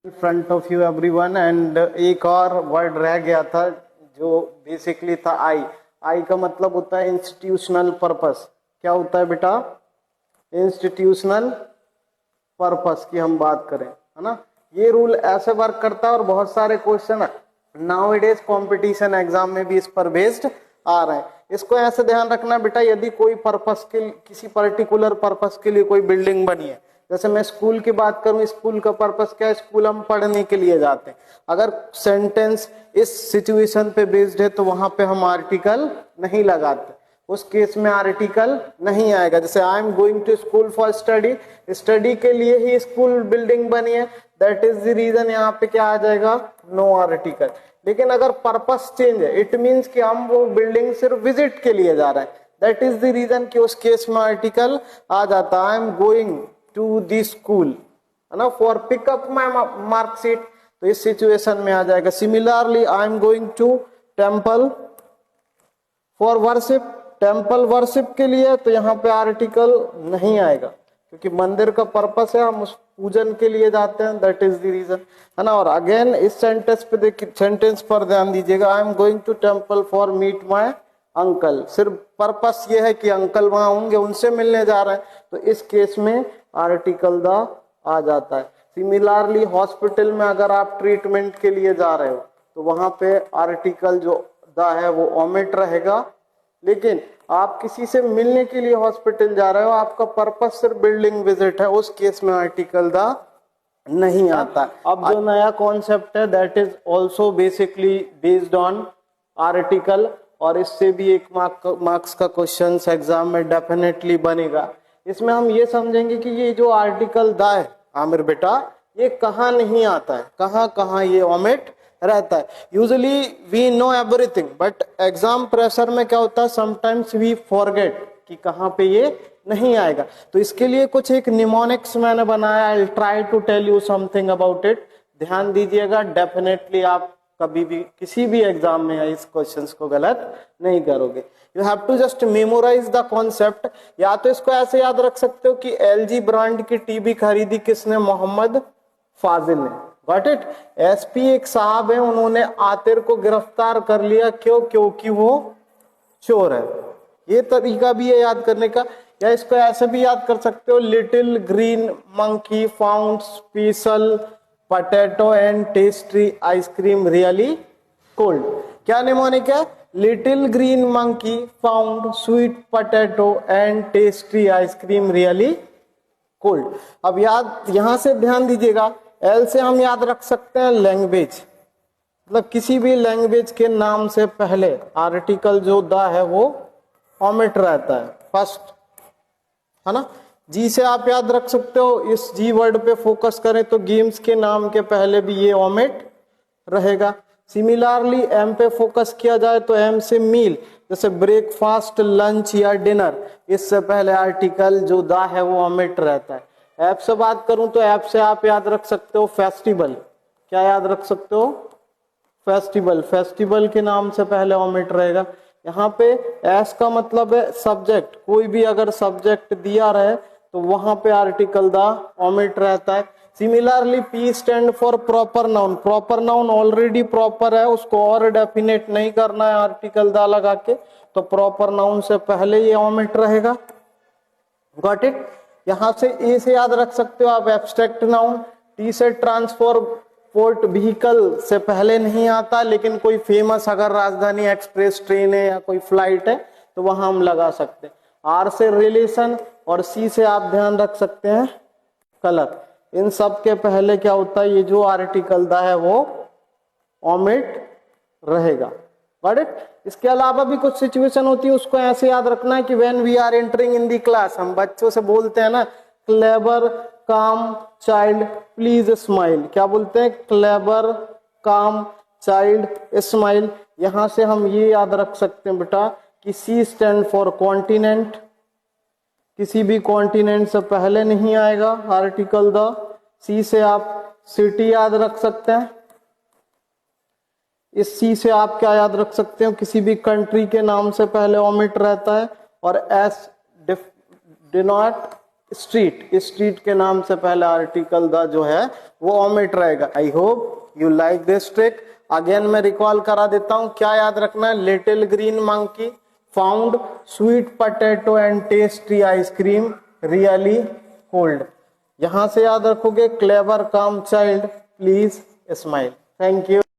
Front of you everyone and एक और word रह गया था जो बेसिकली था आई। आई का मतलब होता है इंस्टीट्यूशनल पर्पस। क्या होता है बेटा? इंस्टीट्यूशनल पर्पस की हम बात करें, है ना। ये रूल ऐसे वर्क करता है और बहुत सारे क्वेश्चन नाउअडेज कंपटीशन एग्जाम में भी इस पर बेस्ड आ रहे हैं। इसको ऐसे ध्यान रखना बेटा, यदि कोई पर्पस के किसी पर्टिकुलर पर्पस के लिए कोई बिल्डिंग बनी है, जैसे मैं स्कूल की बात करूं, स्कूल का पर्पस क्या है? स्कूल हम पढ़ने के लिए जाते हैं। अगर सेंटेंस इस सिचुएशन पे बेस्ड है तो वहां पे हम आर्टिकल नहीं लगाते, उस केस में आर्टिकल नहीं आएगा। जैसे I am going to school for study, study के लिए ही स्कूल बिल्डिंग बनी है, दैट इज द रीजन, यहाँ पे क्या आ जाएगा? No article. लेकिन अगर पर्पस चेंज है, इट मीन्स कि हम वो बिल्डिंग सिर्फ विजिट के लिए जा रहे हैं, दैट इज द रीजन कि उस केस में आर्टिकल आ जाता है। I am going to the school, है ना, फॉर पिकअप माई मार्कशीट, तो इस सिचुएशन में आ जाएगा। Similarly I am going to temple for worship, temple worship के लिए, तो यहाँ पे आर्टिकल नहीं आएगा क्योंकि मंदिर का पर्पस है, हम उस पूजन के लिए जाते हैं, दैट इज द रीजन, है ना। और अगेन इस सेंटेंस पे देखिए, सेंटेंस पर ध्यान दीजिएगा, I am going to temple for meet my uncle, सिर्फ पर्पस ये है कि अंकल वहां होंगे, उनसे मिलने जा रहे हैं, तो इस केस में आर्टिकल द आ जाता है। सिमिलरली हॉस्पिटल में अगर आप ट्रीटमेंट के लिए जा रहे हो तो वहां पे आर्टिकल जो द है वो ओमिट रहेगा। लेकिन आप किसी से मिलने के लिए हॉस्पिटल जा रहे हो, आपका पर्पस सिर्फ बिल्डिंग विजिट है, उस केस में आर्टिकल द नहीं आता। अब जो नया कॉन्सेप्ट है that is also basically based on article, और इससे भी एक मार्क्स का क्वेश्चन एग्जाम में डेफिनेटली बनेगा। इसमें हम ये समझेंगे कि ये जो आर्टिकल द है आमिर बेटा, ये कहाँ नहीं आता है, कहाँ कहाँ ये ओमिट रहता है। Usually we know everything, but exam pressure में क्या होता है, समटाइम्स वी फॉरगेट कि कहाँ पे ये नहीं आएगा। तो इसके लिए कुछ एक निमोनिक्स मैंने बनाया, I try to tell you something about it, ध्यान दीजिएगा। डेफिनेटली आप कभी भी किसी भी एग्जाम में इस क्वेश्चंस को गलत नहीं करोगे। You have to just memorize the concept. या तो इसको ऐसे याद रख सकते हो कि एलजी ब्रांड की टीवी खरीदी किसने? मोहम्मद फाजिल ने। Got it. एसपी एक साहब है, उन्होंने आतिर को गिरफ्तार कर लिया, क्यों? क्योंकि वो चोर है। ये तरीका भी है याद करने का। या इसको ऐसे भी याद कर सकते हो, little green monkey found special potato and tasty ice cream really cold. क्या निमोनिक है? Little green monkey found sweet potato and tasty ice cream really cold. अब याद यहां से ध्यान दीजिएगा, एल से हम याद रख सकते हैं लैंग्वेज, मतलब किसी भी लैंग्वेज के नाम से पहले आर्टिकल जो द है वो ओमिट रहता है फर्स्ट, है ना। जी से आप याद रख सकते हो, इस जी वर्ड पे फोकस करें तो गेम्स के नाम के पहले भी ये ओमिट रहेगा। सिमिलरली एम पे फोकस किया जाए तो एम से मील, जैसे ब्रेकफास्ट, लंच या डिनर, इससे पहले आर्टिकल जो द है वो ओमिट रहता है। ऐप से बात करूं तो ऐप से आप याद रख सकते हो फेस्टिवल। क्या याद रख सकते हो? फेस्टिवल। फेस्टिवल के नाम से पहले ओमिट रहेगा। यहाँ पे एस का मतलब है सब्जेक्ट, कोई भी अगर सब्जेक्ट दिया रहे तो वहां पे आर्टिकल द ओमिट रहता है। Similarly P stand for proper noun, proper noun already proper है, उसको और डेफिनेट नहीं करना है आर्टिकल द लगा के, तो प्रॉपर नाउन से पहले ये ओमिट रहेगा। Got it. यहां से ए से याद रख सकते हो आप एब्स्ट्रैक्ट नाउन। टी से ट्रांसपोर्ट व्हीकल से पहले नहीं आता, लेकिन कोई फेमस अगर राजधानी एक्सप्रेस ट्रेन है या कोई फ्लाइट है तो वहां हम लगा सकते हैं। आर से रिलेशन, और सी से आप ध्यान रख सकते हैं कलर। इन सब के पहले क्या होता है, ये जो आर्टिकल द है वो ओमिट रहेगा। Got it. इसके अलावा भी कुछ सिचुएशन होती है, उसको ऐसे याद रखना है कि when we are entering in the class, हम बच्चों से बोलते हैं ना, क्लेवर काम चाइल्ड प्लीज स्माइल। क्या बोलते हैं? क्लेवर काम चाइल्ड स्माइल। यहां से हम ये याद रख सकते हैं बेटा कि सी स्टैंड फॉर कॉन्टिनेंट, किसी भी कॉन्टिनेंट से पहले नहीं आएगा आर्टिकल द। सी से आप सिटी याद रख सकते हैं। इस सी से आप क्या याद रख सकते हो? किसी भी कंट्री के नाम से पहले ओमिट रहता है। और एस डिनोट स्ट्रीट, स्ट्रीट के नाम से पहले आर्टिकल द जो है वो ओमिट रहेगा। I hope you like this trick. Again मैं रिकॉल करा देता हूं, क्या याद रखना है, little green monkey found sweet potato and tasty ice cream really cold. यहां से याद रखोगे क्लेवर काम child please smile. Thank you.